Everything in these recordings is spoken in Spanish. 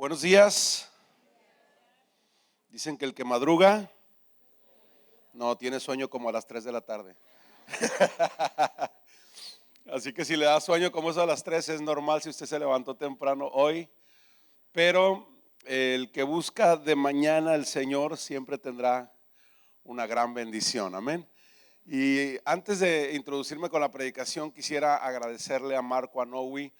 Buenos días. Dicen que el que madruga no tiene sueño como a las 3 de la tarde. Así que si le da sueño como es a las 3 es normal si usted se levantó temprano hoy. Pero el que busca de mañana al Señor siempre tendrá una gran bendición. Amén. Y antes de introducirme con la predicación, quisiera agradecerle a Marco Anowi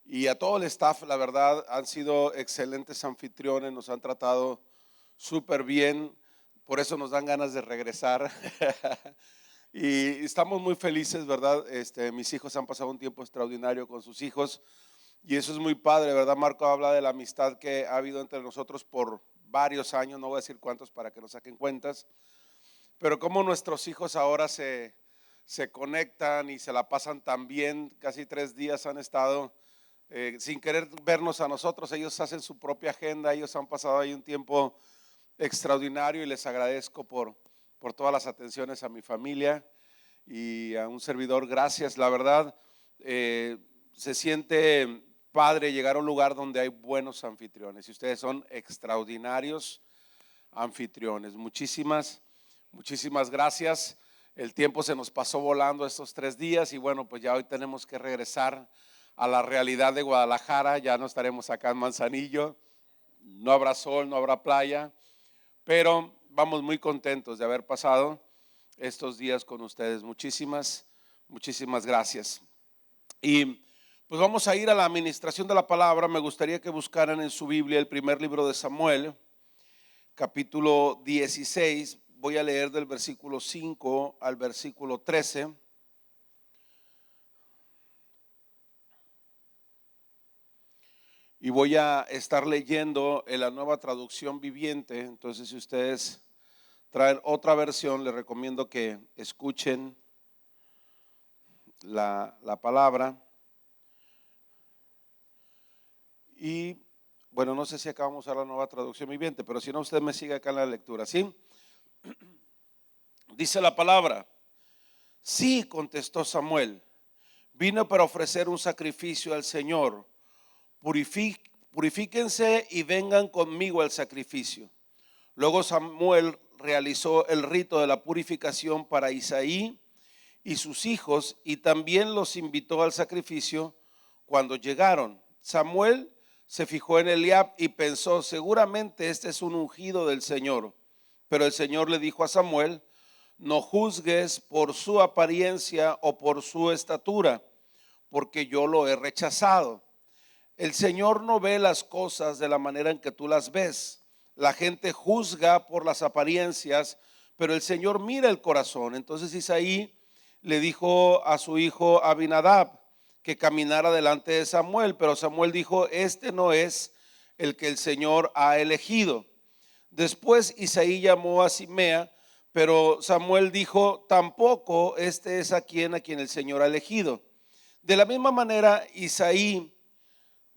y a todo el staff. La verdad, han sido excelentes anfitriones, nos han tratado súper bien, por eso nos dan ganas de regresar. Y estamos muy felices, ¿verdad? Mis hijos han pasado un tiempo extraordinario con sus hijos y eso es muy padre, ¿verdad? Marco habla de la amistad que ha habido entre nosotros por varios años, no voy a decir cuántos para que no saquen cuentas, pero cómo nuestros hijos ahora se conectan y se la pasan tan bien. Casi 3 días han estado sin querer vernos a nosotros. Ellos hacen su propia agenda, ellos han pasado ahí un tiempo extraordinario y les agradezco por todas las atenciones a mi familia y a un servidor. Gracias, la verdad se siente padre llegar a un lugar donde hay buenos anfitriones y ustedes son extraordinarios anfitriones. Muchísimas gracias. El tiempo se nos pasó volando estos 3 días y bueno, pues ya hoy tenemos que regresar a la realidad de Guadalajara. Ya no estaremos acá en Manzanillo, no habrá sol, no habrá playa, pero vamos muy contentos de haber pasado estos días con ustedes. Muchísimas gracias. Y pues vamos a ir a la administración de la palabra. Me gustaría que buscaran en su Biblia el primer libro de Samuel, capítulo 16. Voy a leer del versículo 5 al versículo 13. Y voy a estar leyendo en la Nueva Traducción Viviente. Entonces, si ustedes traen otra versión, les recomiendo que escuchen la palabra. Y bueno, no sé si acá vamos a la Nueva Traducción Viviente, pero si no, usted me sigue acá en la lectura, ¿sí? Dice la palabra: sí, contestó Samuel, vino para ofrecer un sacrificio al Señor. Purifíquense y vengan conmigo al sacrificio. Luego Samuel realizó el rito de la purificación para Isaí y sus hijos y también los invitó al sacrificio. Cuando llegaron, Samuel se fijó en Eliab y pensó: seguramente este es un ungido del Señor. Pero el Señor le dijo a Samuel: no juzgues por su apariencia o por su estatura, porque yo lo he rechazado. El Señor no ve las cosas de la manera en que tú las ves. La gente juzga por las apariencias, pero el Señor mira el corazón. Entonces Isaí le dijo a su hijo Abinadab que caminara delante de Samuel, pero Samuel dijo: este no es el que el Señor ha elegido. Después Isaí llamó a Simea, pero Samuel dijo: tampoco este es a quien el Señor ha elegido. De la misma manera, Isaí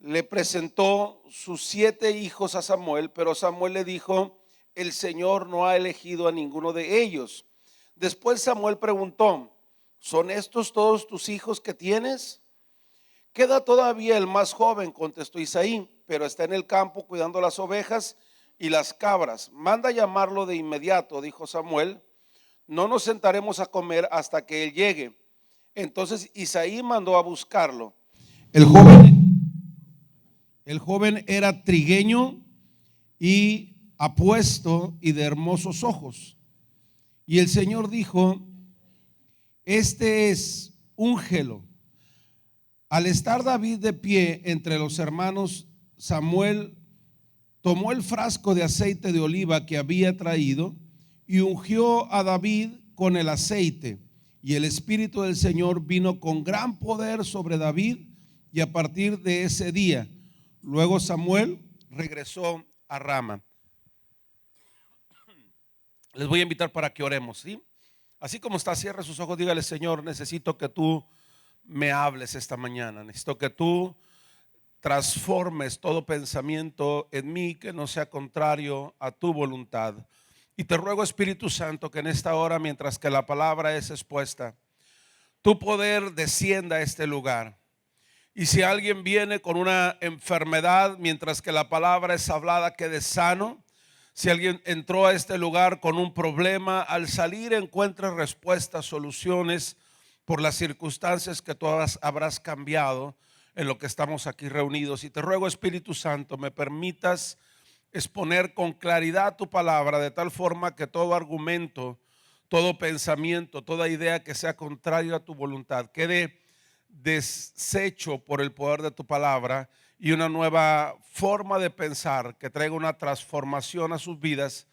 le presentó sus 7 hijos a Samuel, pero Samuel le dijo: el Señor no ha elegido a ninguno de ellos. Después Samuel preguntó: ¿son estos todos tus hijos que tienes? Queda todavía el más joven, contestó Isaí, pero está en el campo cuidando las ovejas y las cabras. Manda llamarlo de inmediato, dijo Samuel. No nos sentaremos a comer hasta que él llegue. Entonces Isaí mandó a buscarlo. El joven era trigueño y apuesto y de hermosos ojos. Y el Señor dijo: este es, úngelo. Al estar David de pie entre los hermanos, Samuel tomó el frasco de aceite de oliva que había traído y ungió a David con el aceite. Y el Espíritu del Señor vino con gran poder sobre David, y a partir de ese día, luego Samuel regresó a Rama. Les voy a invitar para que oremos, ¿sí? Así como está, cierre sus ojos, dígale: Señor, necesito que tú me hables esta mañana. Necesito que tú transformes todo pensamiento en mí que no sea contrario a tu voluntad. Y te ruego, Espíritu Santo, que en esta hora, mientras que la palabra es expuesta, tu poder descienda a este lugar. Y si alguien viene con una enfermedad, mientras que la palabra es hablada, quede sano. Si alguien entró a este lugar con un problema, al salir encuentre respuestas, soluciones por las circunstancias que tú habrás cambiado en lo que estamos aquí reunidos. Y te ruego, Espíritu Santo, me permitas exponer con claridad tu palabra, de tal forma que todo argumento, todo pensamiento, toda idea que sea contrario a tu voluntad quede deshecho por el poder de tu palabra, y una nueva forma de pensar que traiga una transformación a sus vidas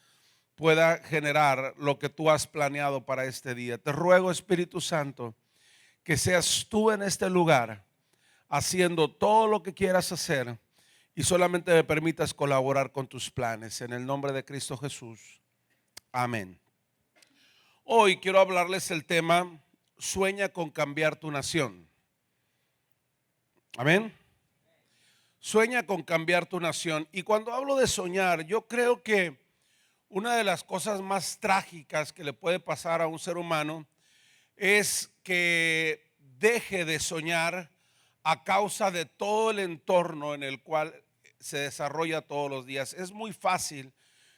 pueda generar lo que tú has planeado para este día. Te ruego, Espíritu Santo, que seas tú en este lugar haciendo todo lo que quieras hacer y solamente me permitas colaborar con tus planes. En el nombre de Cristo Jesús. Amén. Hoy quiero hablarles el tema: sueña con cambiar tu nación. Amén. Sueña con cambiar tu nación. Y cuando hablo de soñar, yo creo que una de las cosas más trágicas que le puede pasar a un ser humano es que deje de soñar a causa de todo el entorno en el cual se desarrolla todos los días. Es muy fácil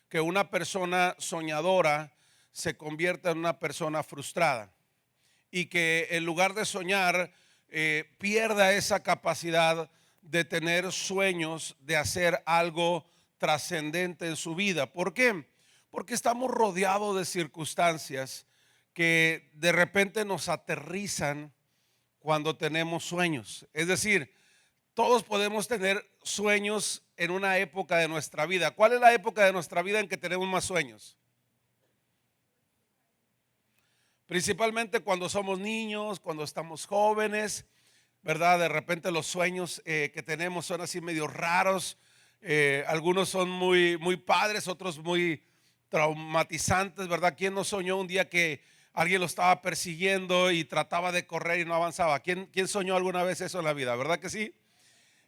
que una persona soñadora se convierta en una persona frustrada y que en lugar de soñar pierda esa capacidad de tener sueños, de hacer algo trascendente en su vida. ¿Por qué? Porque estamos rodeados de circunstancias que de repente nos aterrizan cuando tenemos sueños. Es decir, todos podemos tener sueños en una época de nuestra vida. ¿Cuál es la época de nuestra vida en que tenemos más sueños? Principalmente cuando somos niños, cuando estamos jóvenes, ¿verdad? De repente los sueños que tenemos son así medio raros. Algunos son muy padres, otros muy traumatizantes, ¿verdad? ¿Quién no soñó un día que alguien lo estaba persiguiendo y trataba de correr y no avanzaba? ¿Quién soñó alguna vez eso en la vida? ¿Verdad que sí?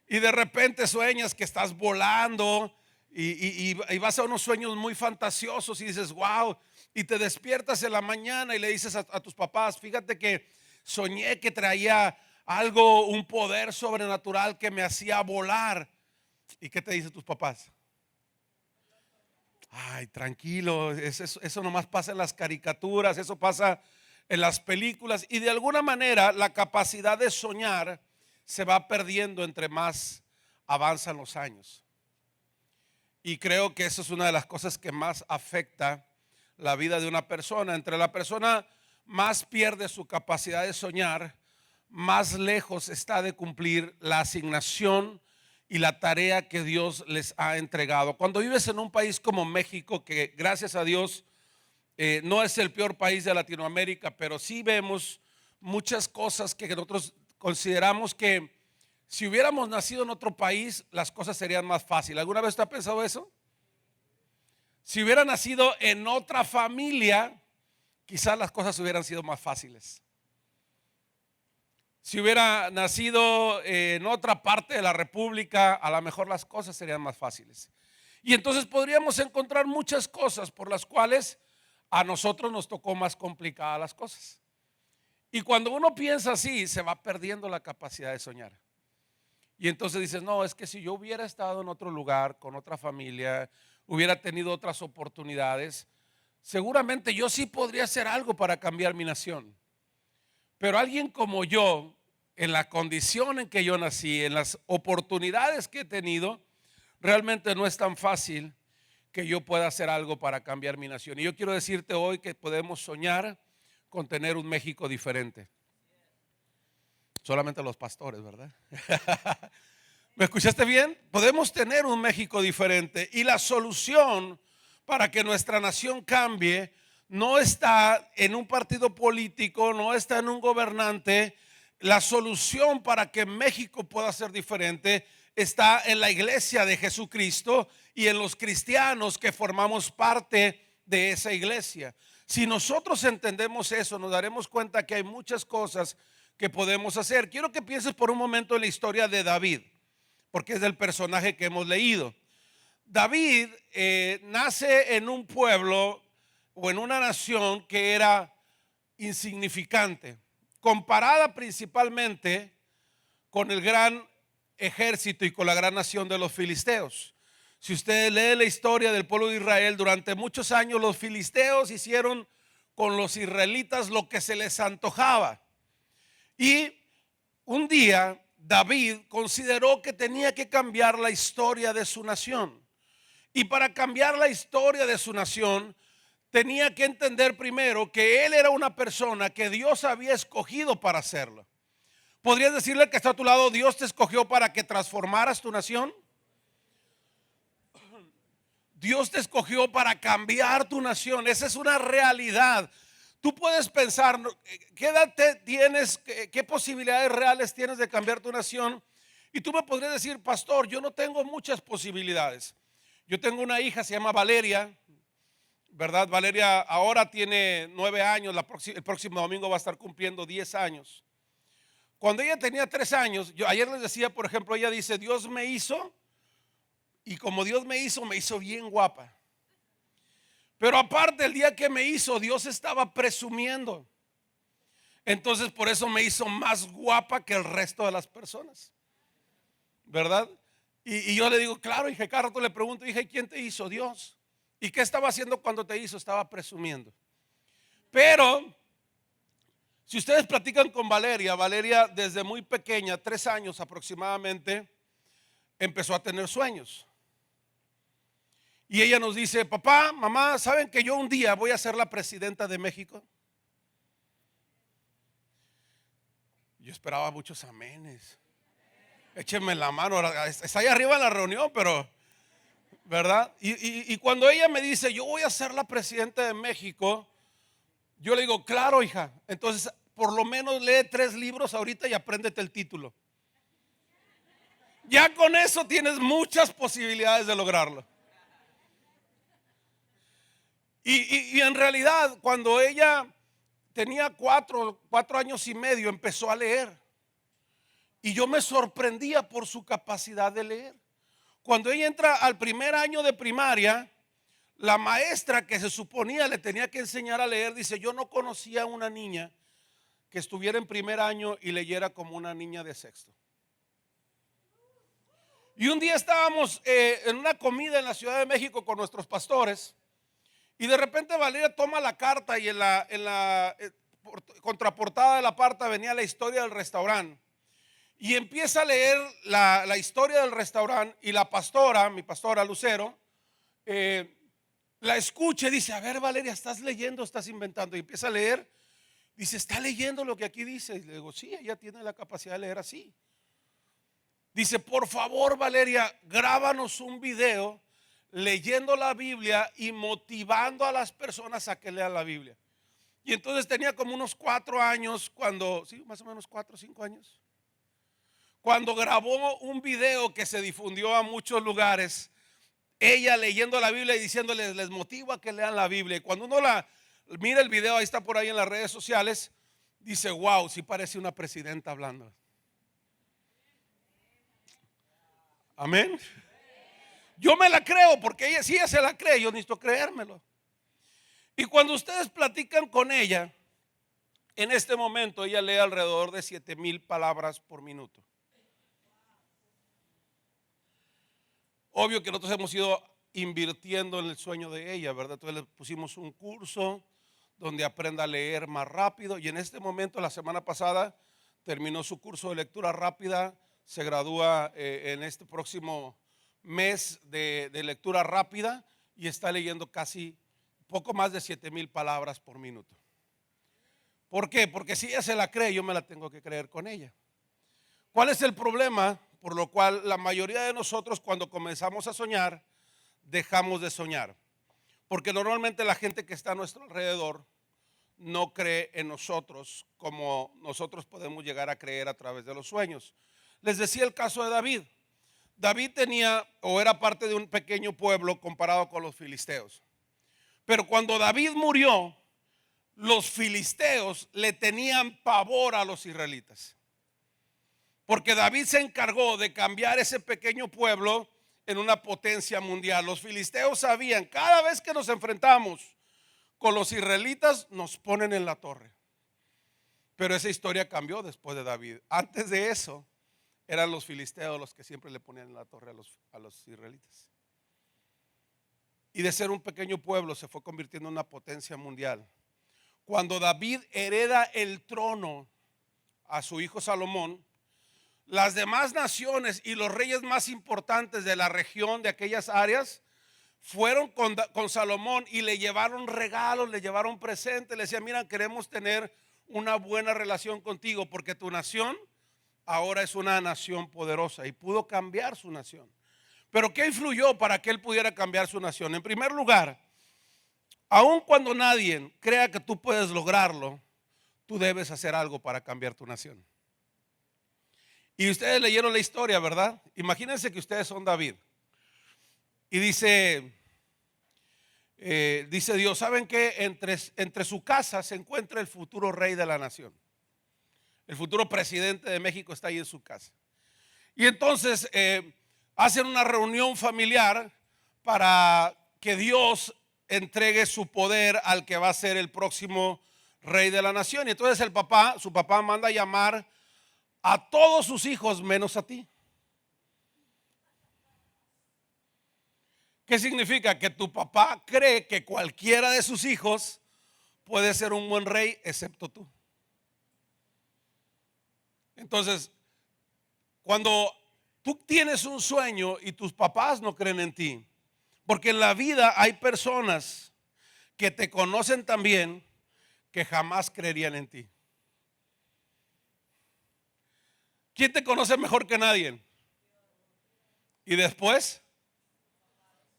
Y de repente sueñas que estás volando y vas a unos sueños muy fantasiosos y dices, wow, y te despiertas en la mañana y le dices a tus papás, fíjate que soñé que traía algo, un poder sobrenatural que me hacía volar. ¿Y qué te dicen tus papás? Ay, tranquilo, eso nomás pasa en las caricaturas, eso pasa en las películas, y de alguna manera la capacidad de soñar se va perdiendo entre más avanzan los años. Y creo que eso es una de las cosas que más afecta la vida de una persona. Entre la persona más pierde su capacidad de soñar, más lejos está de cumplir la asignación y la tarea que Dios les ha entregado. Cuando vives en un país como México, que gracias a Dios no es el peor país de Latinoamérica, pero sí vemos muchas cosas que nosotros consideramos que si hubiéramos nacido en otro país, las cosas serían más fáciles. ¿Alguna vez usted ha pensado eso? Si hubiera nacido en otra familia, quizás las cosas hubieran sido más fáciles. Si hubiera nacido en otra parte de la República, a lo mejor las cosas serían más fáciles. Y entonces podríamos encontrar muchas cosas por las cuales a nosotros nos tocó más complicadas las cosas. Y cuando uno piensa así, se va perdiendo la capacidad de soñar. Y entonces dices, no, es que si yo hubiera estado en otro lugar, con otra familia, hubiera tenido otras oportunidades, seguramente yo sí podría hacer algo para cambiar mi nación. Pero alguien como yo, en la condición en que yo nací, en las oportunidades que he tenido, realmente no es tan fácil que yo pueda hacer algo para cambiar mi nación. Y yo quiero decirte hoy que podemos soñar con tener un México diferente. Solamente los pastores, ¿verdad? ¿Me escuchaste bien? Podemos tener un México diferente, y la solución para que nuestra nación cambie no está en un partido político, no está en un gobernante. La solución para que México pueda ser diferente está en la iglesia de Jesucristo y en los cristianos que formamos parte de esa iglesia. Si nosotros entendemos eso, nos daremos cuenta que hay muchas cosas que podemos hacer. Quiero que pienses por un momento en la historia de David, porque es el personaje que hemos leído. David nace en un pueblo o en una nación que era insignificante, comparada principalmente con el gran ejército y con la gran nación de los filisteos. Si usted lee la historia del pueblo de Israel, durante muchos años los filisteos hicieron con los israelitas lo que se les antojaba. Y un día David consideró que tenía que cambiar la historia de su nación. Y para cambiar la historia de su nación, tenía que entender primero que él era una persona que Dios había escogido para hacerlo. ¿Podrías decirle que está a tu lado, Dios te escogió para que transformaras tu nación? Dios te escogió para cambiar tu nación. Esa es una realidad. Tú puedes pensar, ¿qué edad tienes? ¿Qué posibilidades reales tienes de cambiar tu nación? Y tú me podrías decir, pastor, yo no tengo muchas posibilidades. Yo tengo una hija, se llama Valeria, ¿verdad? Valeria ahora tiene 9 años, el próximo domingo va a estar cumpliendo 10 años. Cuando ella tenía 3 años, yo ayer les decía, por ejemplo, ella dice, Dios me hizo, y como Dios me hizo bien guapa. Pero aparte, el día que me hizo, Dios estaba presumiendo. Entonces por eso me hizo más guapa que el resto de las personas, ¿verdad? Y yo le digo, claro, hija, cada rato le pregunto, hija, ¿y quién te hizo? Dios. ¿Y qué estaba haciendo cuando te hizo? Estaba presumiendo. Pero si ustedes platican con Valeria, Valeria desde muy pequeña, 3 años aproximadamente, empezó a tener sueños. Y ella nos dice, papá, mamá, ¿saben que yo un día voy a ser la presidenta de México? Yo esperaba muchos amenes. Échenme la mano, está ahí arriba en la reunión, pero, ¿verdad? Y cuando ella me dice, yo voy a ser la presidenta de México, yo le digo, claro, hija. Entonces, por lo menos lee 3 libros ahorita y apréndete el título. Ya con eso tienes muchas posibilidades de lograrlo. Y en realidad, cuando ella tenía 4 años y medio, empezó a leer. Y yo me sorprendía por su capacidad de leer. Cuando ella entra al primer año de primaria, la maestra que se suponía le tenía que enseñar a leer, dice, yo no conocía a una niña que estuviera en primer año y leyera como una niña de sexto. Y un día estábamos en una comida en la Ciudad de México con nuestros pastores. Y de repente Valeria toma la carta y en la contraportada de la carta venía la historia del restaurante. Y empieza a leer la historia del restaurante y la pastora, mi pastora Lucero, la escucha y dice, a ver Valeria, ¿estás leyendo, estás inventando? Y empieza a leer, dice, ¿está leyendo lo que aquí dice? Y le digo, sí, ella tiene la capacidad de leer así. Dice, por favor Valeria, grábanos un video leyendo la Biblia y motivando a las personas a que lean la Biblia. Y entonces tenía como unos 4 años cuando, sí, más o menos 4 o 5 años, cuando grabó un video que se difundió a muchos lugares, ella leyendo la Biblia y diciéndoles, les motivo a que lean la Biblia. Y cuando uno mira el video, ahí está por ahí en las redes sociales, dice, wow, sí parece una presidenta hablando. Amén. Yo me la creo porque ella, si ella se la cree, yo necesito creérmelo. Y cuando ustedes platican con ella, en este momento ella lee alrededor de 7,000 palabras por minuto. Obvio que nosotros hemos ido invirtiendo en el sueño de ella, ¿verdad? Entonces le pusimos un curso donde aprenda a leer más rápido. Y en este momento, la semana pasada, terminó su curso de lectura rápida. Se gradúa en este próximo mes de lectura rápida y está leyendo casi poco más de 7,000 palabras por minuto. ¿Por qué? Porque si ella se la cree, yo me la tengo que creer con ella. ¿Cuál es el problema? Por lo cual la mayoría de nosotros cuando comenzamos a soñar, dejamos de soñar. Porque normalmente la gente que está a nuestro alrededor no cree en nosotros como nosotros podemos llegar a creer a través de los sueños. Les decía el caso de David. David tenía o era parte de un pequeño pueblo comparado con los filisteos. Pero cuando David murió, los filisteos le tenían pavor a los israelitas. Porque David se encargó de cambiar ese pequeño pueblo en una potencia mundial. Los filisteos sabían, cada vez que nos enfrentamos con los israelitas, nos ponen en la torre. Pero esa historia cambió después de David. Antes de eso, eran los filisteos los que siempre le ponían en la torre a los israelitas. Y de ser un pequeño pueblo se fue convirtiendo en una potencia mundial. Cuando David hereda el trono a su hijo Salomón, las demás naciones y los reyes más importantes de la región, de aquellas áreas, fueron con Salomón y le llevaron regalos, le llevaron presentes, le decían: mira, queremos tener una buena relación contigo porque tu nación ahora es una nación poderosa. Y pudo cambiar su nación. Pero ¿qué influyó para que él pudiera cambiar su nación? En primer lugar, aun cuando nadie crea que tú puedes lograrlo, tú debes hacer algo para cambiar tu nación. Y ustedes leyeron la historia, ¿verdad? Imagínense que ustedes son David. Y dice Dios: ¿saben qué? Entre su casa se encuentra el futuro rey de la nación. El futuro presidente de México está ahí en su casa. Y entonces hacen una reunión familiar para que Dios entregue su poder al que va a ser el próximo rey de la nación. Y entonces su papá manda a llamar a todos sus hijos menos a ti. ¿Qué significa? Que tu papá cree que cualquiera de sus hijos puede ser un buen rey excepto tú. Entonces, cuando tú tienes un sueño y tus papás no creen en ti, porque en la vida hay personas que te conocen tan bien que jamás creerían en ti. ¿Quién te conoce mejor que nadie? Y después,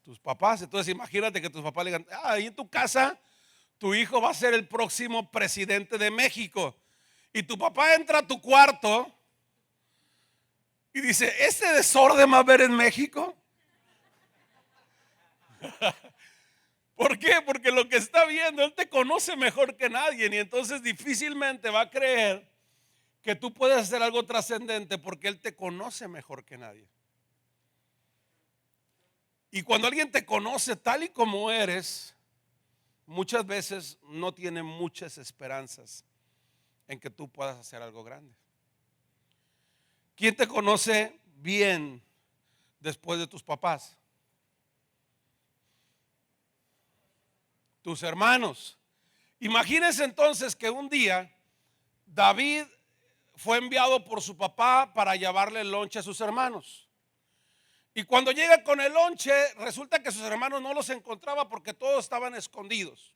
tus papás. Entonces imagínate que tus papás le digan: ahí en tu casa tu hijo va a ser el próximo presidente de México. Y tu papá entra a tu cuarto y dice: ¿este desorden va a haber en México? ¿Por qué? Porque lo que está viendo, él te conoce mejor que nadie. Y entonces difícilmente va a creer que tú puedes hacer algo trascendente, porque él te conoce mejor que nadie. Y cuando alguien te conoce tal y como eres, muchas veces no tiene muchas esperanzas en que tú puedas hacer algo grande. ¿Quién te conoce bien después de tus papás? Tus hermanos. Imagínense entonces que un día David fue enviado por su papá para llevarle el lonche a sus hermanos. Y cuando llega con el lonche, resulta que sus hermanos no los encontraba porque todos estaban escondidos.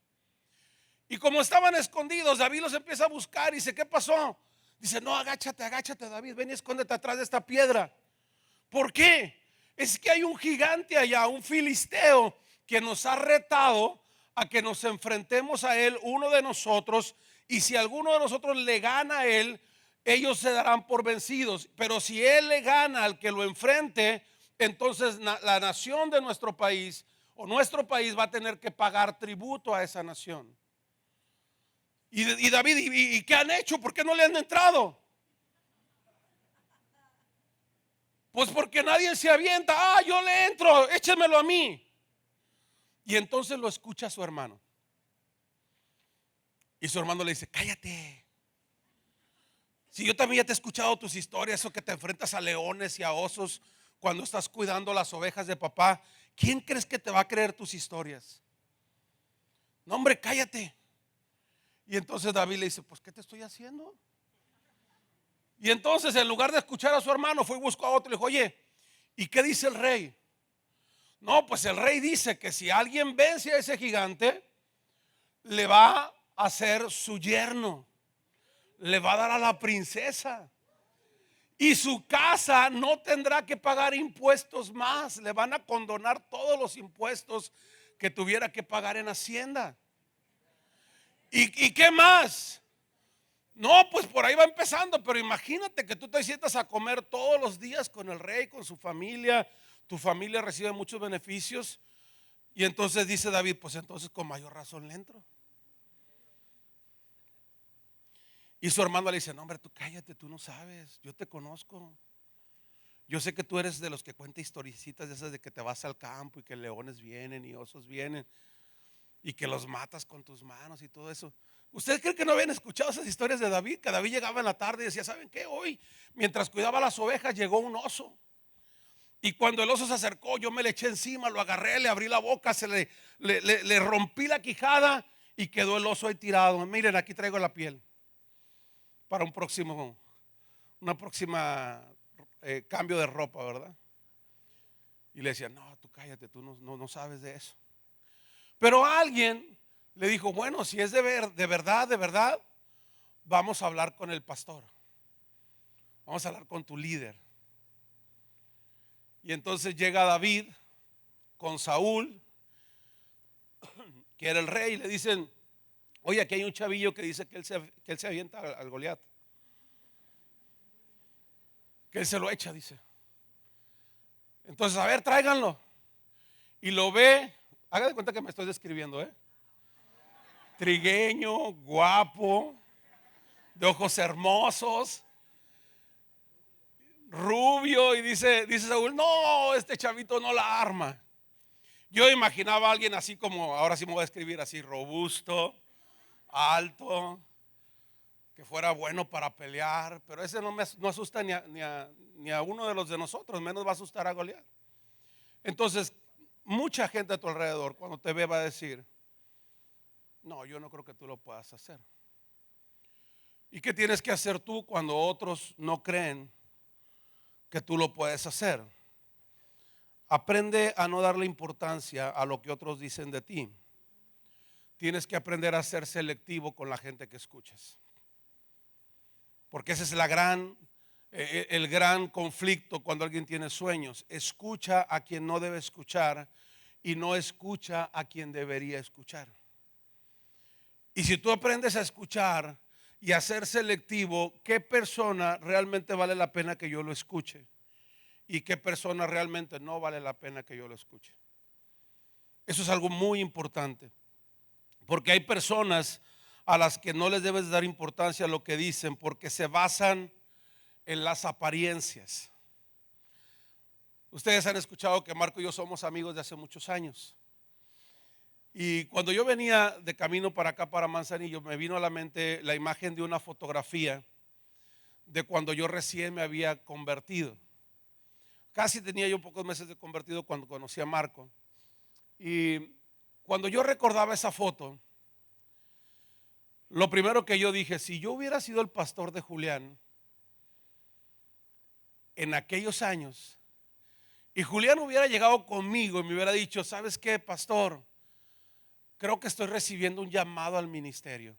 Y como estaban escondidos, David los empieza a buscar y dice: ¿qué pasó? Dice: no, agáchate, David, ven y escóndete atrás de esta piedra. ¿Por qué? Es que hay un gigante allá, un filisteo, que nos ha retado a que nos enfrentemos a él, uno de nosotros, y si alguno de nosotros le gana a él, ellos se darán por vencidos. Pero si él le gana al que lo enfrente, entonces la nación de nuestro país o nuestro país va a tener que pagar tributo a esa nación. Y David, ¿y qué han hecho? ¿Por qué no le han entrado? Pues porque nadie se avienta. Yo le entro, échemelo a mí. Y entonces lo escucha su hermano. Y su hermano le dice: cállate. Si yo también ya te he escuchado tus historias, eso que te enfrentas a leones y a osos cuando estás cuidando las ovejas de papá. ¿Quién crees que te va a creer tus historias? No, hombre, cállate. Y entonces David le dice: pues ¿qué te estoy haciendo? Y entonces, en lugar de escuchar a su hermano, fue y buscó a otro y le dijo: oye, ¿y qué dice el rey? No, pues el rey dice que si alguien vence a ese gigante, le va a ser su yerno, le va a dar a la princesa, y su casa no tendrá que pagar impuestos más. Le van a condonar todos los impuestos que tuviera que pagar en Hacienda. ¿Y qué más? No, pues por ahí va empezando. Pero imagínate que tú te sientas a comer todos los días con el rey, con su familia. Tu familia recibe muchos beneficios. Y entonces dice David: pues entonces con mayor razón le entro. Y su hermano le dice: no, hombre, tú cállate, tú no sabes, yo te conozco. Yo sé que tú eres de los que cuenta historicitas de esas de que te vas al campo y que leones vienen y osos vienen y que los matas con tus manos y todo eso. ¿Ustedes creen que no habían escuchado esas historias de David? Que David llegaba en la tarde y decía, ¿saben qué? Hoy, mientras cuidaba las ovejas, llegó un oso. Y cuando el oso se acercó, yo me le eché encima, lo agarré, le abrí la boca, le rompí la quijada y quedó el oso ahí tirado. Miren, aquí traigo la piel para una próxima cambio de ropa, ¿verdad? Y le decía, no, tú cállate, tú no sabes de eso. Pero alguien le dijo, bueno, si es de verdad, vamos a hablar con el pastor. Vamos a hablar con tu líder. Y entonces llega David con Saúl, que era el rey, y le dicen, oye, aquí hay un chavillo que dice que él se avienta al Goliat. Que él se lo echa, dice. Entonces, a ver, tráiganlo. Y lo ve, haga de cuenta que me estoy describiendo, trigueño, guapo, de ojos hermosos, rubio, y dice Saúl, no, este chavito no la arma. Yo imaginaba a alguien así como, ahora sí me voy a describir así, robusto, alto, que fuera bueno para pelear, pero ese no asusta ni a uno de los de nosotros, menos va a asustar a Goliat. Entonces, mucha gente a tu alrededor, cuando te ve, va a decir, no, yo no creo que tú lo puedas hacer. ¿Y qué tienes que hacer tú cuando otros no creen que tú lo puedes hacer? Aprende a no darle importancia a lo que otros dicen de ti. Tienes que aprender a ser selectivo con la gente que escuchas. Porque ese es el gran conflicto cuando alguien tiene sueños. Escucha a quien no debe escuchar y no escucha a quien debería escuchar. Y si tú aprendes a escuchar y a ser selectivo, ¿qué persona realmente vale la pena que yo lo escuche? ¿Y qué persona realmente no vale la pena que yo lo escuche? Eso es algo muy importante. Porque hay personas a las que no les debes dar importancia a lo que dicen porque se basan en las apariencias. Ustedes han escuchado que Marco y yo somos amigos de hace muchos años. Y cuando yo venía de camino para acá, para Manzanillo, me vino a la mente la imagen de una fotografía de cuando yo recién me había convertido. Casi tenía yo pocos meses de convertido cuando conocí a Marco. Y cuando yo recordaba esa foto, lo primero que yo dije, si yo hubiera sido el pastor de Julián en aquellos años, y Julián hubiera llegado conmigo y me hubiera dicho, ¿sabes qué, pastor? Creo que estoy recibiendo un llamado al ministerio.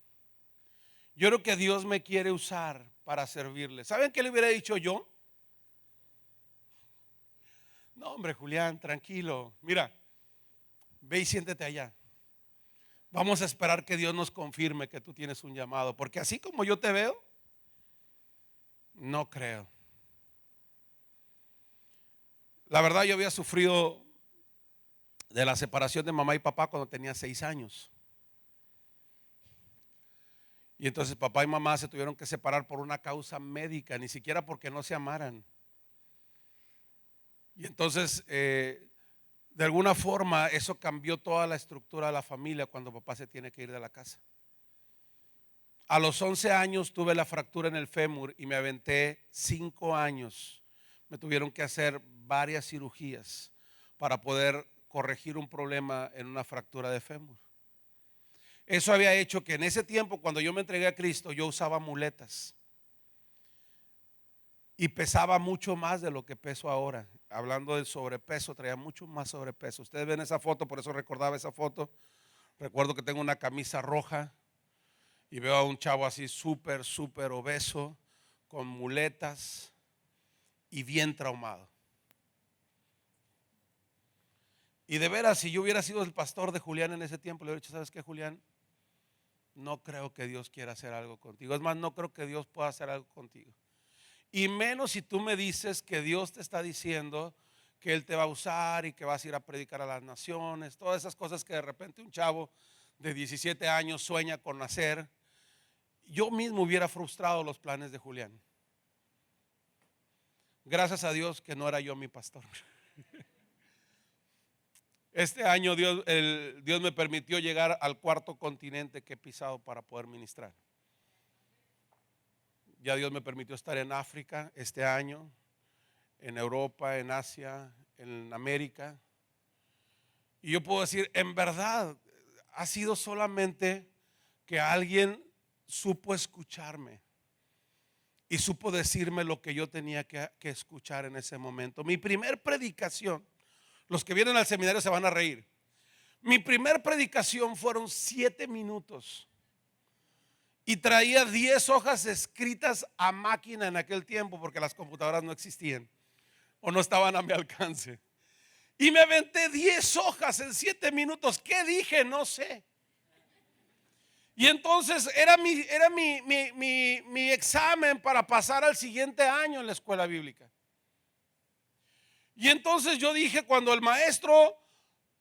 Yo creo que Dios me quiere usar para servirle. ¿Saben qué le hubiera dicho yo? No, hombre, Julián, tranquilo. Mira, ve y siéntete allá. Vamos a esperar que Dios nos confirme que tú tienes un llamado. Porque así como yo te veo, no creo. La verdad, yo había sufrido de la separación de mamá y papá cuando tenía 6 años. Y entonces papá y mamá se tuvieron que separar por una causa médica, ni siquiera porque no se amaran. Y entonces, de alguna forma, eso cambió toda la estructura de la familia cuando papá se tiene que ir de la casa. A los 11 años tuve la fractura en el fémur y me aventé 5 años. Me tuvieron que hacer varias cirugías para poder corregir un problema en una fractura de fémur. Eso había hecho que en ese tiempo, cuando yo me entregué a Cristo, yo usaba muletas y pesaba mucho más de lo que peso ahora. Hablando del sobrepeso, traía mucho más sobrepeso. Ustedes ven esa foto, por eso recordaba esa foto. Recuerdo que tengo una camisa roja y veo a un chavo así súper obeso, con muletas y bien traumado. Y de veras, si yo hubiera sido el pastor de Julián en ese tiempo, le hubiera dicho, ¿sabes qué, Julián? No creo que Dios quiera hacer algo contigo. Es más, no creo que Dios pueda hacer algo contigo. Y menos si tú me dices que Dios te está diciendo que Él te va a usar y que vas a ir a predicar a las naciones. Todas esas cosas que de repente un chavo de 17 años sueña con hacer. Yo mismo hubiera frustrado los planes de Julián. Gracias a Dios que no era yo mi pastor. Este año Dios me permitió llegar al cuarto continente que he pisado para poder ministrar. Ya Dios me permitió estar en África este año, en Europa, en Asia, en América. Y yo puedo decir, en verdad, ha sido solamente que alguien supo escucharme y supo decirme lo que yo tenía que escuchar en ese momento. Mi primer predicación, los que vienen al seminario se van a reír. Mi primer predicación fueron 7 minutos y traía 10 hojas escritas a máquina en aquel tiempo porque las computadoras no existían o no estaban a mi alcance. Y me aventé 10 hojas en 7 minutos. ¿Qué dije? No sé. Y entonces era mi examen para pasar al siguiente año en la escuela bíblica. Y entonces yo dije, cuando el maestro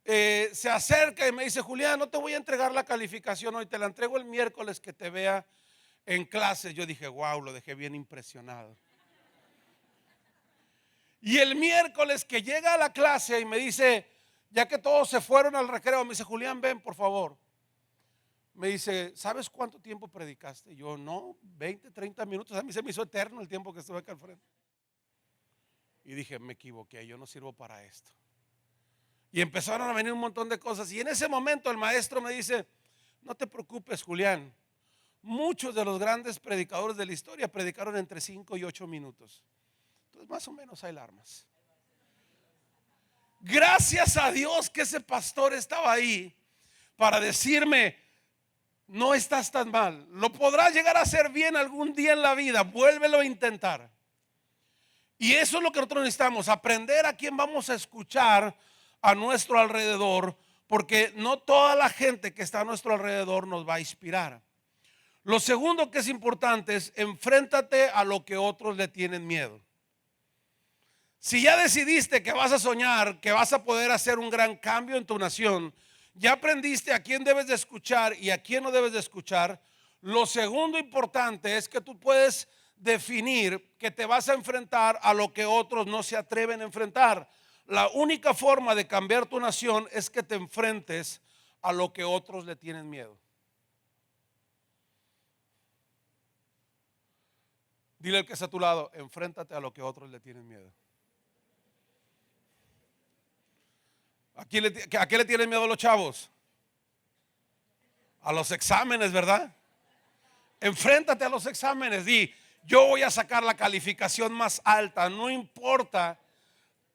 se acerca y me dice, Julián, no te voy a entregar la calificación hoy, te la entrego el miércoles que te vea en clase. Yo dije, wow, lo dejé bien impresionado. Y el miércoles que llega a la clase y me dice, ya que todos se fueron al recreo, me dice, Julián, ven por favor. Me dice, ¿sabes cuánto tiempo predicaste? Yo, no, 20, 30 minutos. A mí se me hizo eterno el tiempo que estuve acá al frente. Y dije, me equivoqué, yo no sirvo para esto. Y empezaron a venir un montón de cosas. Y en ese momento el maestro me dice, no te preocupes, Julián. Muchos de los grandes predicadores de la historia predicaron entre 5 y 8 minutos. Entonces más o menos hay armas. Gracias a Dios que ese pastor estaba ahí para decirme, no estás tan mal, lo podrás llegar a hacer bien algún día en la vida, vuélvelo a intentar. Y eso es lo que nosotros necesitamos, aprender a quién vamos a escuchar a nuestro alrededor, porque no toda la gente que está a nuestro alrededor nos va a inspirar. Lo segundo que es importante es enfréntate a lo que otros le tienen miedo. Si ya decidiste que vas a soñar, que vas a poder hacer un gran cambio en tu nación, ya aprendiste a quién debes de escuchar y a quién no debes de escuchar. Lo segundo importante es que tú puedes definir que te vas a enfrentar a lo que otros no se atreven a enfrentar. La única forma de cambiar tu nación es que te enfrentes a lo que otros le tienen miedo. Dile al que está a tu lado, enfréntate a lo que otros le tienen miedo. ¿A qué le tienen miedo los chavos? A los exámenes, ¿verdad? Enfréntate a los exámenes. Di, yo voy a sacar la calificación más alta. No importa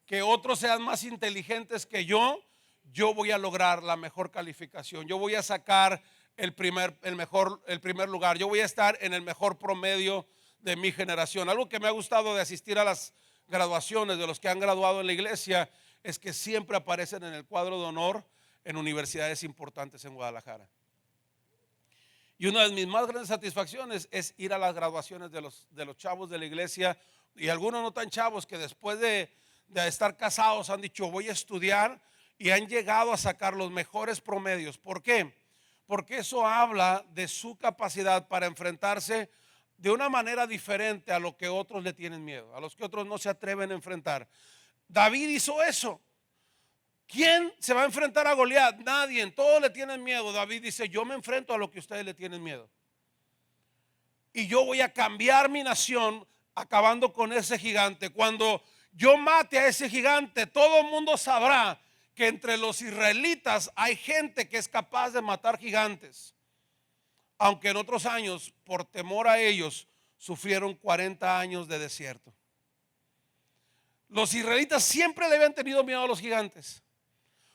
que otros sean más inteligentes que yo voy a lograr la mejor calificación. Yo voy a sacar el primer lugar. Yo voy a estar en el mejor promedio de mi generación. Algo que me ha gustado de asistir a las graduaciones de los que han graduado en la iglesia es que siempre aparecen en el cuadro de honor en universidades importantes en Guadalajara. Y una de mis más grandes satisfacciones es ir a las graduaciones de los chavos de la iglesia, y algunos no tan chavos que después de estar casados han dicho voy a estudiar, y han llegado a sacar los mejores promedios. ¿Por qué? Porque eso habla de su capacidad para enfrentarse de una manera diferente a lo que otros le tienen miedo, a los que otros no se atreven a enfrentar. David hizo eso. ¿Quién se va a enfrentar a Goliat? Nadie, todos le tienen miedo. David dice, yo me enfrento a lo que ustedes le tienen miedo. Y yo voy a cambiar mi nación acabando con ese gigante. Cuando yo mate a ese gigante, todo el mundo sabrá que entre los israelitas hay gente que es capaz de matar gigantes. Aunque en otros años, por temor a ellos, sufrieron 40 años de desierto. Los israelitas siempre le habían tenido miedo a los gigantes.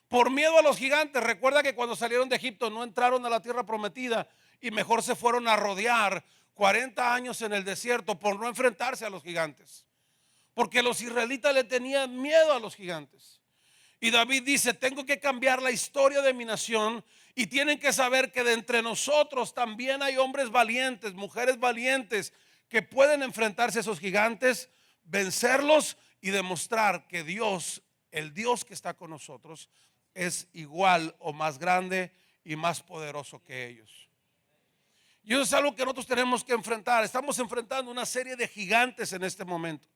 Por miedo a los gigantes, recuerda que cuando salieron de Egipto no entraron a la tierra prometida y mejor se fueron a rodear 40 años en el desierto por no enfrentarse a los gigantes. Porque los israelitas le tenían miedo a los gigantes. Y David dice, tengo que cambiar la historia de mi nación, y tienen que saber que de entre nosotros también hay hombres valientes, mujeres valientes que pueden enfrentarse a esos gigantes, vencerlos y demostrar que Dios, el Dios que está con nosotros, es igual o más grande y más poderoso que ellos. Y eso es algo que nosotros tenemos que enfrentar. Estamos enfrentando una serie de gigantes en este momento.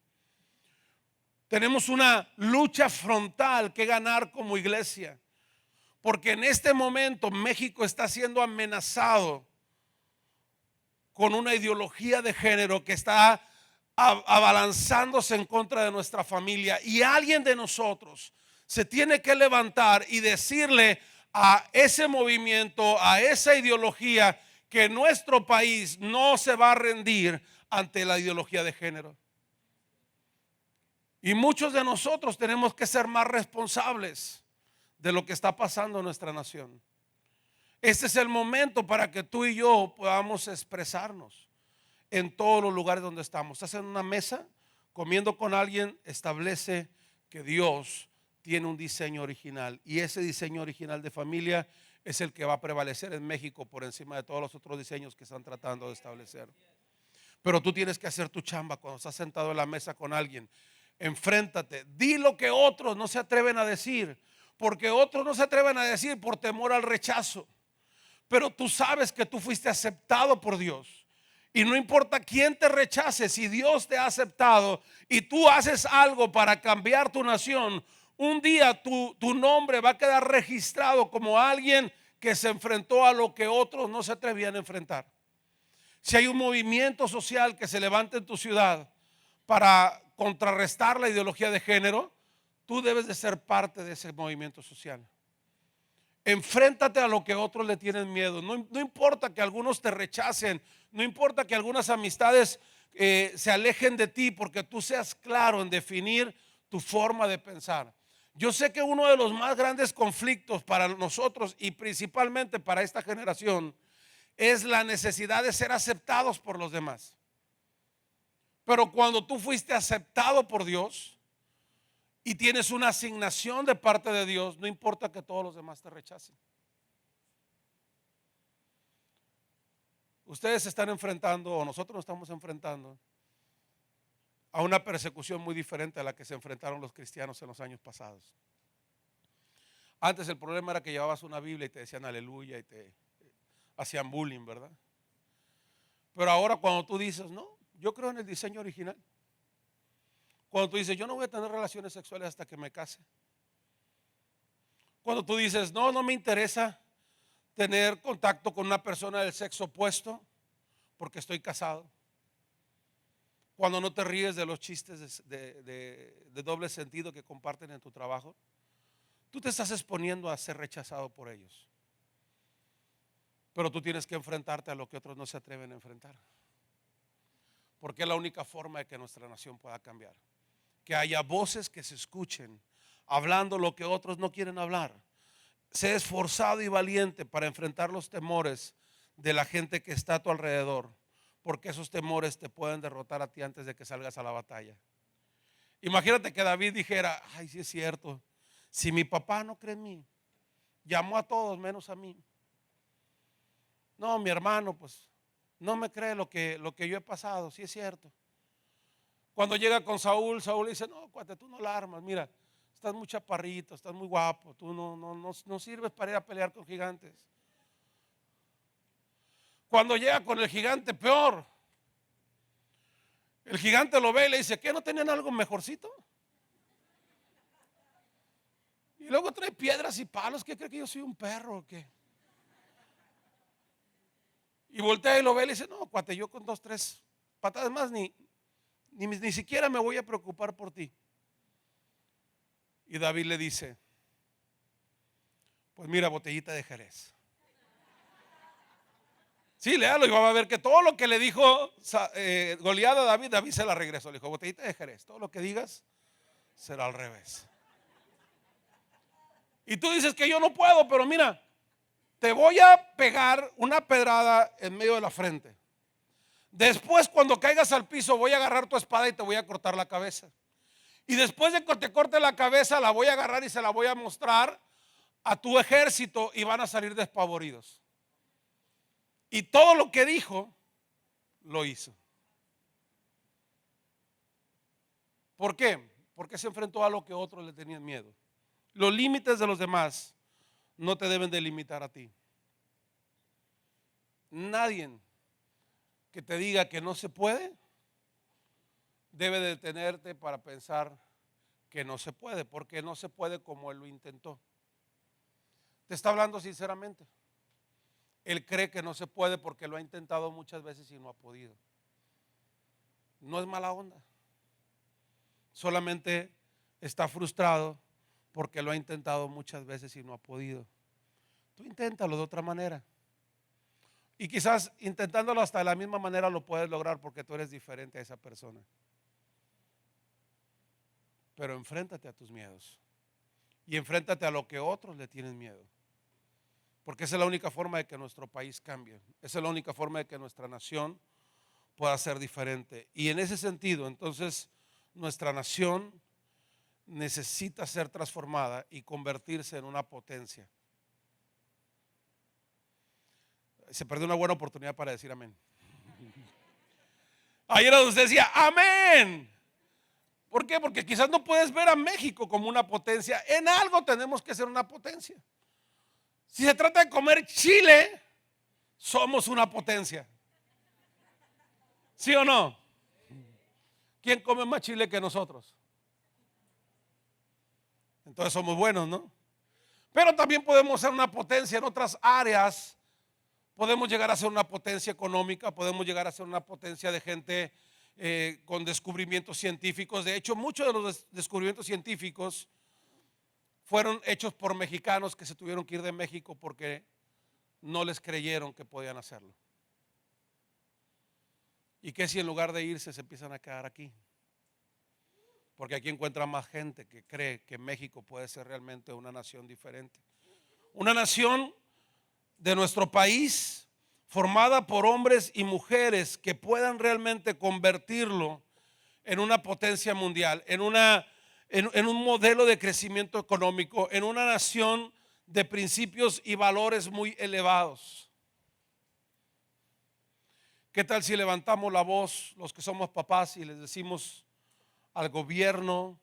Tenemos una lucha frontal que ganar como iglesia. Porque en este momento México está siendo amenazado con una ideología de género que está abalanzándose en contra de nuestra familia. Y alguien de nosotros se tiene que levantar y decirle a ese movimiento, a esa ideología, que nuestro país no se va a rendir ante la ideología de género. Y muchos de nosotros tenemos que ser más responsables de lo que está pasando en nuestra nación. Este es el momento para que tú y yo podamos expresarnos en todos los lugares donde estamos. Estás en una mesa comiendo con alguien, establece que Dios tiene un diseño original, y ese diseño original de familia es el que va a prevalecer en México por encima de todos los otros diseños que están tratando de establecer. Pero tú tienes que hacer tu chamba cuando estás sentado en la mesa con alguien. Enfréntate, di lo que otros no se atreven a decir, porque otros no se atreven a decir por temor al rechazo. Pero tú sabes que tú fuiste aceptado por Dios. Y no importa quién te rechace, si Dios te ha aceptado y tú haces algo para cambiar tu nación, un día tu nombre va a quedar registrado como alguien que se enfrentó a lo que otros no se atrevían a enfrentar. Si hay un movimiento social que se levante en tu ciudad para contrarrestar la ideología de género, tú debes de ser parte de ese movimiento social. Enfréntate a lo que otros le tienen miedo. No importa que algunos te rechacen, no importa que algunas amistades se alejen de ti, porque tú seas claro en definir tu forma de pensar. Yo sé que uno de los más grandes conflictos para nosotros y principalmente para esta generación es la necesidad de ser aceptados por los demás. Pero cuando tú fuiste aceptado por Dios y tienes una asignación de parte de Dios, no importa que todos los demás te rechacen. Ustedes se están enfrentando, o nosotros nos estamos enfrentando, a una persecución muy diferente a la que se enfrentaron los cristianos en los años pasados. Antes el problema era que llevabas una Biblia y te decían aleluya y te hacían bullying, ¿verdad? Pero ahora cuando tú dices, no, yo creo en el diseño original. Cuando tú dices, yo no voy a tener relaciones sexuales hasta que me case. Cuando tú dices, no, no me interesa tener contacto con una persona del sexo opuesto porque estoy casado. Cuando no te ríes de los chistes de doble sentido que comparten en tu trabajo, tú te estás exponiendo a ser rechazado por ellos. Pero tú tienes que enfrentarte a lo que otros no se atreven a enfrentar. Porque es la única forma de que nuestra nación pueda cambiar. Que haya voces que se escuchen hablando lo que otros no quieren hablar. Sé esforzado y valiente para enfrentar los temores de la gente que está a tu alrededor, porque esos temores te pueden derrotar a ti antes de que salgas a la batalla. Imagínate que David dijera, ay, sí es cierto, si mi papá no cree en mí, llamó a todos menos a mí. No, mi hermano, pues no me cree lo que yo he pasado, sí es cierto. Cuando llega con Saúl, Saúl le dice, no, cuate, tú no la armas, mira, estás muy chaparrito, estás muy guapo, tú no sirves para ir a pelear con gigantes. Cuando llega con el gigante, peor. El gigante lo ve y le dice, ¿qué no tenían algo mejorcito? Y luego trae piedras y palos, ¿qué cree que yo soy un perro o qué? Y voltea y lo ve y le dice, no, cuate, yo con 2, 3 patadas más ni siquiera me voy a preocupar por ti. Y David le dice, pues mira, botellita de Jerez. Sí, léalo y va a ver que todo lo que le dijo Goliat a David, David se la regresó. Le dijo, botellita de Jerez, todo lo que digas será al revés. Y tú dices que yo no puedo, pero mira, te voy a pegar una pedrada en medio de la frente. Después, cuando caigas al piso, voy a agarrar tu espada y te voy a cortar la cabeza. Y después de que te corte la cabeza, la voy a agarrar y se la voy a mostrar a tu ejército y van a salir despavoridos. Y todo lo que dijo, lo hizo. ¿Por qué? Porque se enfrentó a lo que otros le tenían miedo. Los límites de los demás no te deben de limitar a ti. Nadie que te diga que no se puede debe detenerte para pensar que no se puede, porque no se puede como él lo intentó. te está hablando sinceramente. Él cree que no se puede porque lo ha intentado muchas veces y no ha podido. No es mala onda. Solamente está frustrado porque lo ha intentado muchas veces y no ha podido. Tú inténtalo de otra manera. Y quizás intentándolo hasta de la misma manera lo puedes lograr porque tú eres diferente a esa persona. Pero enfréntate a tus miedos. Y enfréntate a lo que otros le tienen miedo. Porque esa es la única forma de que nuestro país cambie. Esa es la única forma de que nuestra nación pueda ser diferente. Y en ese sentido, entonces, nuestra nación necesita ser transformada y convertirse en una potencia. Se perdió una buena oportunidad para decir amén. Ayer usted decía amén. ¿Por qué? Porque quizás no puedes ver a México como una potencia. En algo tenemos que ser una potencia. Si se trata de comer chile, somos una potencia. ¿Sí o no? ¿Quién come más chile que nosotros? Entonces somos buenos, ¿no? Pero también podemos ser una potencia en otras áreas. Podemos llegar a ser una potencia económica, podemos llegar a ser una potencia de gente con descubrimientos científicos. De hecho, muchos de los descubrimientos científicos fueron hechos por mexicanos que se tuvieron que ir de México porque no les creyeron que podían hacerlo. ¿Y qué si en lugar de irse se empiezan a quedar aquí? Porque aquí encuentran más gente que cree que México puede ser realmente una nación diferente. Una nación de nuestro país formada por hombres y mujeres que puedan realmente convertirlo en una potencia mundial, en un modelo de crecimiento económico, en una nación de principios y valores muy elevados. ¿Qué tal si levantamos la voz, los que somos papás, y les decimos al gobierno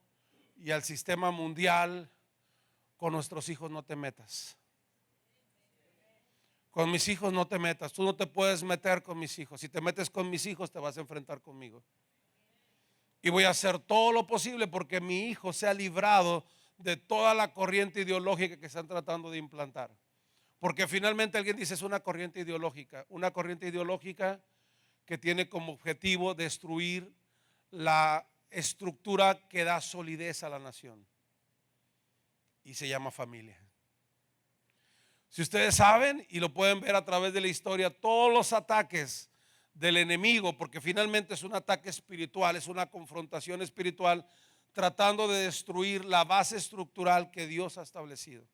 y al sistema mundial: con nuestros hijos no te metas? Con mis hijos no te metas. Tú no te puedes meter con mis hijos. Si te metes con mis hijos te vas a enfrentar conmigo. Y voy a hacer todo lo posible porque mi hijo sea librado de toda la corriente ideológica que están tratando de implantar. Porque finalmente alguien dice es una corriente ideológica. Una corriente ideológica que tiene como objetivo destruir la estructura que da solidez a la nación. Y se llama familia. Si ustedes saben y lo pueden ver a través de la historia, todos los ataques del enemigo, porque finalmente es un ataque espiritual, es una confrontación espiritual tratando de destruir la base estructural que Dios ha establecido.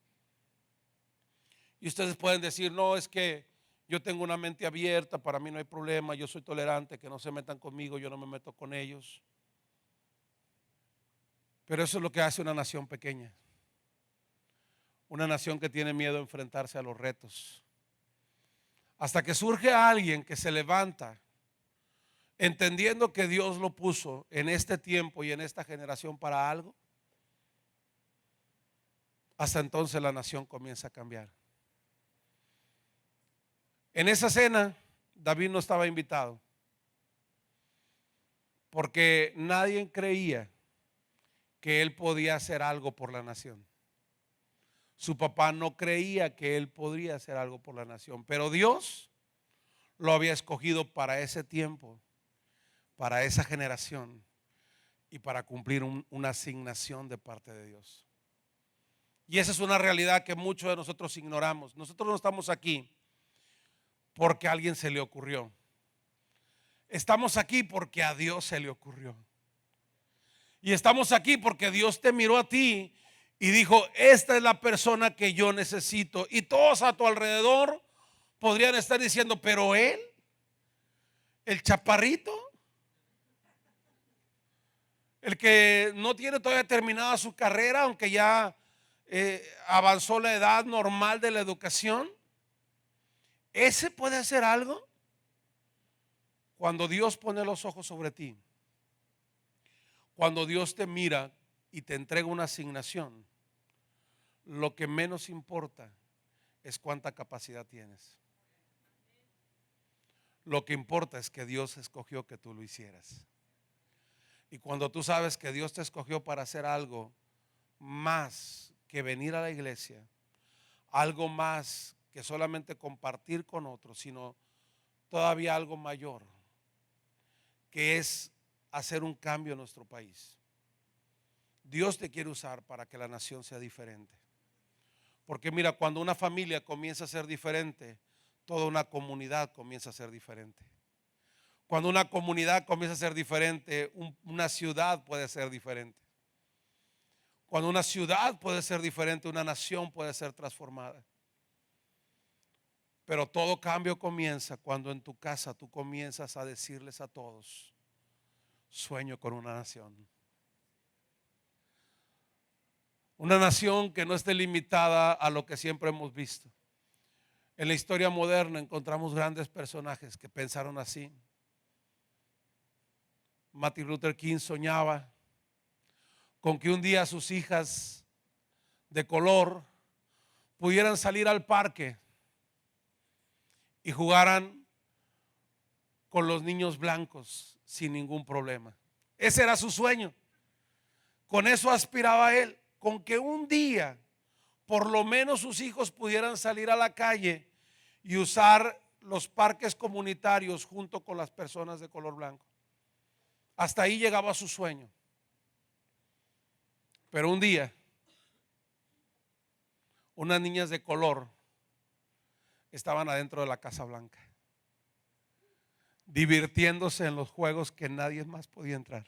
Y ustedes pueden decir, no, es que yo tengo una mente abierta, para mí no hay problema, yo soy tolerante, que no se metan conmigo, yo no me meto con ellos. Pero eso es lo que hace una nación pequeña. Una nación que tiene miedo a enfrentarse a los retos. Hasta que surge alguien que se levanta entendiendo que Dios lo puso en este tiempo y en esta generación para algo. Hasta entonces la nación comienza a cambiar. En esa cena David no estaba invitado porque nadie creía que él podía hacer algo por la nación. Su papá no creía que él podría hacer algo por la nación, pero Dios lo había escogido para ese tiempo, para esa generación y para cumplir una asignación de parte de Dios. Y esa es una realidad que muchos de nosotros ignoramos. Nosotros no estamos aquí porque a alguien se le ocurrió. Estamos aquí porque a Dios se le ocurrió. Y estamos aquí porque Dios te miró a ti y dijo, esta es la persona que yo necesito. Y todos a tu alrededor podrían estar diciendo, pero él, el chaparrito, el que no tiene todavía terminada su carrera, aunque ya avanzó la edad normal de la educación, ¿ese puede hacer algo? Cuando Dios pone los ojos sobre ti, cuando Dios te mira y te entrega una asignación, lo que menos importa es cuánta capacidad tienes. Lo que importa es que Dios escogió que tú lo hicieras. Y cuando tú sabes que Dios te escogió para hacer algo más que venir a la iglesia, algo más que solamente compartir con otros, sino todavía algo mayor, que es hacer un cambio en nuestro país. Dios te quiere usar para que la nación sea diferente. Porque mira, cuando una familia comienza a ser diferente, toda una comunidad comienza a ser diferente. Cuando una comunidad comienza a ser diferente, una ciudad puede ser diferente. Cuando una ciudad puede ser diferente, una nación puede ser transformada. Pero todo cambio comienza cuando en tu casa tú comienzas a decirles a todos: sueño con una nación. Una nación que no esté limitada a lo que siempre hemos visto. En la historia moderna encontramos grandes personajes que pensaron así. Martin Luther King soñaba con que un día sus hijas de color pudieran salir al parque y jugaran con los niños blancos sin ningún problema. Ese era su sueño. Con eso aspiraba él, con que un día por lo menos sus hijos pudieran salir a la calle y usar los parques comunitarios junto con las personas de color blanco. Hasta ahí llegaba su sueño. Pero un día, unas niñas de color estaban adentro de la Casa Blanca, divirtiéndose en los juegos que nadie más podía entrar.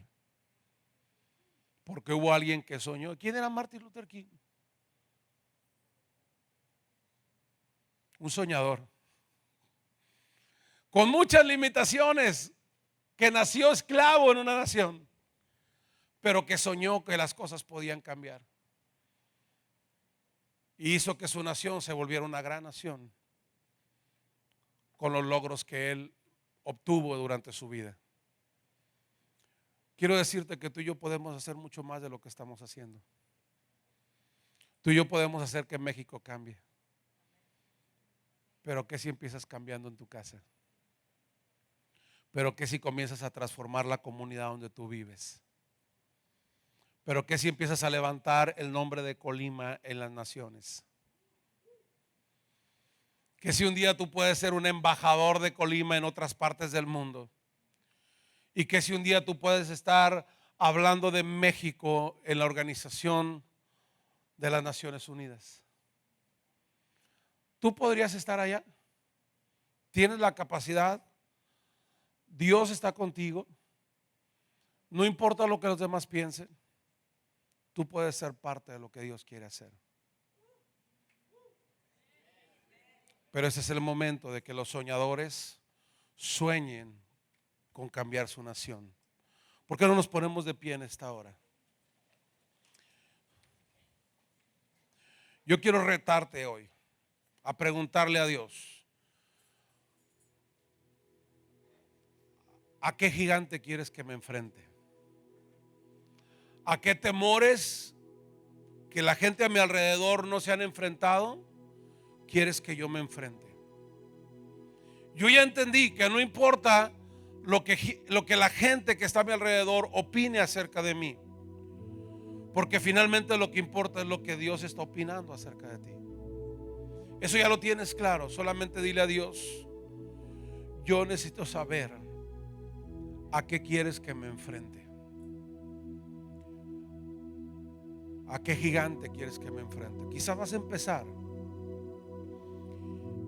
Porque hubo alguien que soñó. ¿Quién era Martin Luther King? Un soñador con muchas limitaciones, que nació esclavo en una nación, pero que soñó que las cosas podían cambiar. Y hizo que su nación se volviera una gran nación con los logros que él obtuvo durante su vida. Quiero decirte que tú y yo podemos hacer mucho más de lo que estamos haciendo. Tú y yo podemos hacer que México cambie. Pero ¿qué si empiezas cambiando en tu casa? Pero ¿qué si comienzas a transformar la comunidad donde tú vives? Pero ¿qué si empiezas a levantar el nombre de Colima en las naciones? Que si un día tú puedes ser un embajador de Colima en otras partes del mundo. Y que si un día tú puedes estar hablando de México en la Organización de las Naciones Unidas. Tú podrías estar allá. Tienes la capacidad. Dios está contigo. No importa lo que los demás piensen. Tú puedes ser parte de lo que Dios quiere hacer. Pero ese es el momento de que los soñadores sueñen con cambiar su nación. ¿Por qué no nos ponemos de pie en esta hora? Yo quiero retarte hoy a preguntarle a Dios: ¿a qué gigante quieres que me enfrente? ¿A qué temores que la gente a mi alrededor no se han enfrentado quieres que yo me enfrente? Yo ya entendí que no importa lo que la gente que está a mi alrededor opine acerca de mí, porque finalmente lo que importa es lo que Dios está opinando acerca de ti. Eso ya lo tienes claro. Solamente dile a Dios: yo necesito saber a qué quieres que me enfrente. ¿A qué gigante quieres que me enfrente? Quizás vas a empezar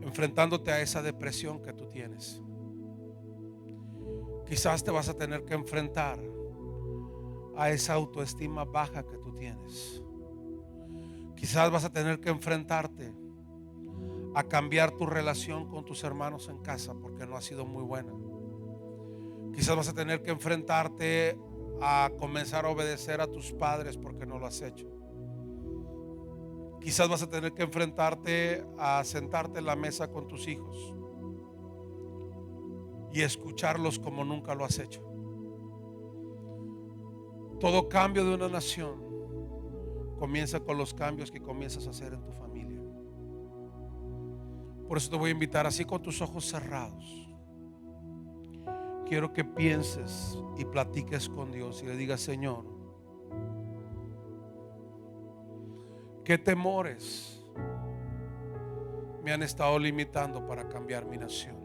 enfrentándote a esa depresión que tú tienes. Quizás te vas a tener que enfrentar a esa autoestima baja que tú tienes. Quizás vas a tener que enfrentarte a cambiar tu relación con tus hermanos en casa porque no ha sido muy buena. Quizás vas a tener que enfrentarte a comenzar a obedecer a tus padres porque no lo has hecho. Quizás vas a tener que enfrentarte a sentarte en la mesa con tus hijos y escucharlos como nunca lo has hecho. Todo cambio de una nación comienza con los cambios que comienzas a hacer en tu familia. Por eso te voy a invitar, así con tus ojos cerrados. Quiero que pienses y platiques con Dios y le digas: Señor, ¿qué temores me han estado limitando para cambiar mi nación.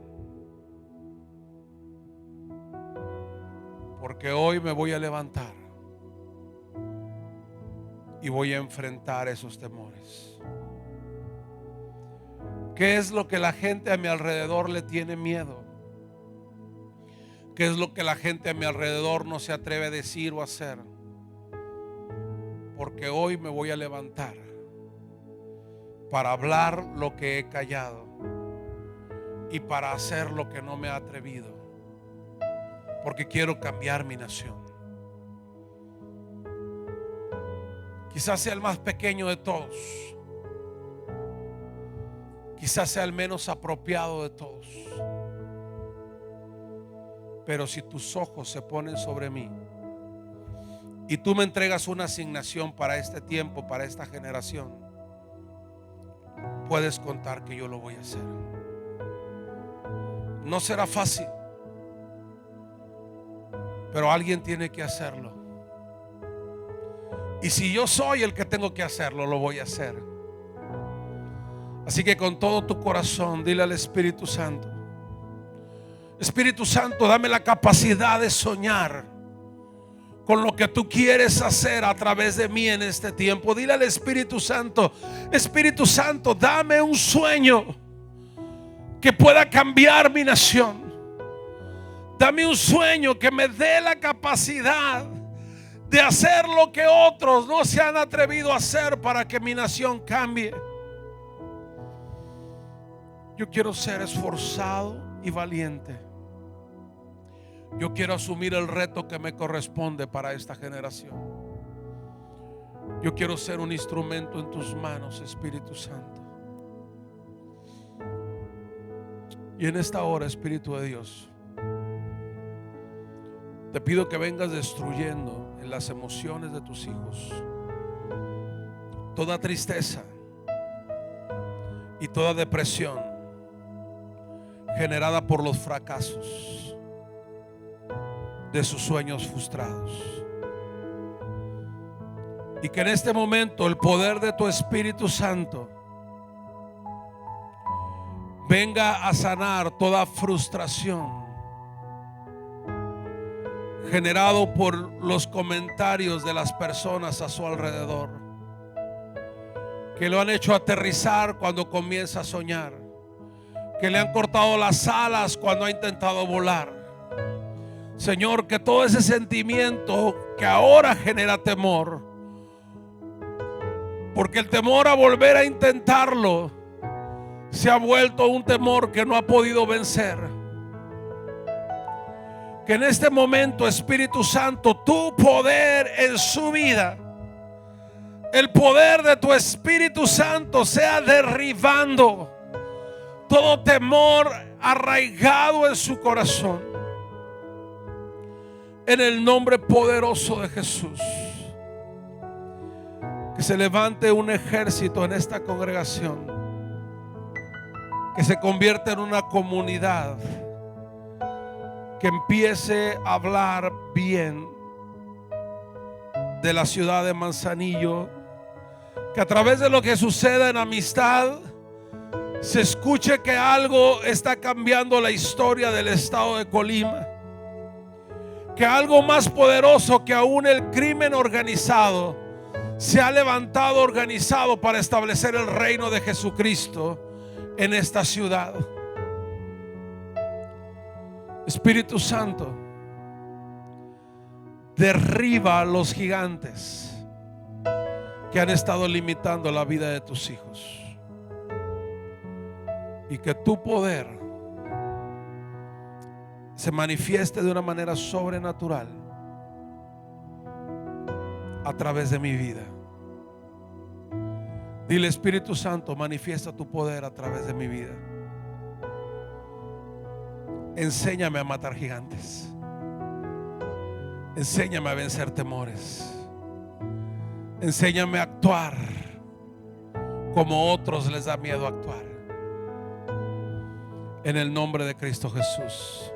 Porque hoy me voy a levantar y voy a enfrentar esos temores. ¿Qué es lo que la gente a mi alrededor le tiene miedo? ¿Qué es lo que la gente a mi alrededor no se atreve a decir o hacer? Porque hoy me voy a levantar para hablar lo que he callado y para hacer lo que no me he atrevido, porque quiero cambiar mi nación. Quizás sea el más pequeño de todos, quizás sea el menos apropiado de todos, pero si tus ojos se ponen sobre mí y tú me entregas una asignación para este tiempo, para esta generación, puedes contar que yo lo voy a hacer. No será fácil, pero alguien tiene que hacerlo. Y si yo soy el que tengo que hacerlo, lo voy a hacer. Así que con todo tu corazón, dile al Espíritu Santo: Espíritu Santo, dame la capacidad de soñar con lo que tú quieres hacer a través de mí en este tiempo. Dile al Espíritu Santo: Espíritu Santo, dame un sueño que pueda cambiar mi nación. Dame un sueño que me dé la capacidad de hacer lo que otros no se han atrevido a hacer para que mi nación cambie. Yo quiero ser esforzado y valiente. Yo quiero asumir el reto que me corresponde para esta generación. Yo quiero ser un instrumento en tus manos, Espíritu Santo. Y en esta hora, Espíritu de Dios, te pido que vengas destruyendo en las emociones de tus hijos toda tristeza y toda depresión generada por los fracasos de sus sueños frustrados. Y que en este momento el poder de tu Espíritu Santo venga a sanar toda frustración generado por los comentarios de las personas a su alrededor, que lo han hecho aterrizar cuando comienza a soñar, que le han cortado las alas cuando ha intentado volar. Señor, que todo ese sentimiento que ahora genera temor, porque el temor a volver a intentarlo se ha vuelto un temor que no ha podido vencer. Que en este momento, Espíritu Santo, tu poder en su vida, el poder de tu Espíritu Santo sea derribando todo temor arraigado en su corazón. En el nombre poderoso de Jesús, que se levante un ejército en esta congregación, que se convierta en una comunidad que empiece a hablar bien de la ciudad de Manzanillo, que a través de lo que suceda en amistad se escuche que algo está cambiando la historia del estado de Colima, que algo más poderoso que aún el crimen organizado se ha levantado organizado para establecer el reino de Jesucristo en esta ciudad. Espíritu Santo, derriba a los gigantes que han estado limitando la vida de tus hijos, y que tu poder se manifieste de una manera sobrenatural a través de mi vida. Dile: Espíritu Santo, manifiesta tu poder a través de mi vida. Enséñame a matar gigantes. Enséñame a vencer temores. Enséñame a actuar como otros les da miedo actuar. En el nombre de Cristo Jesús.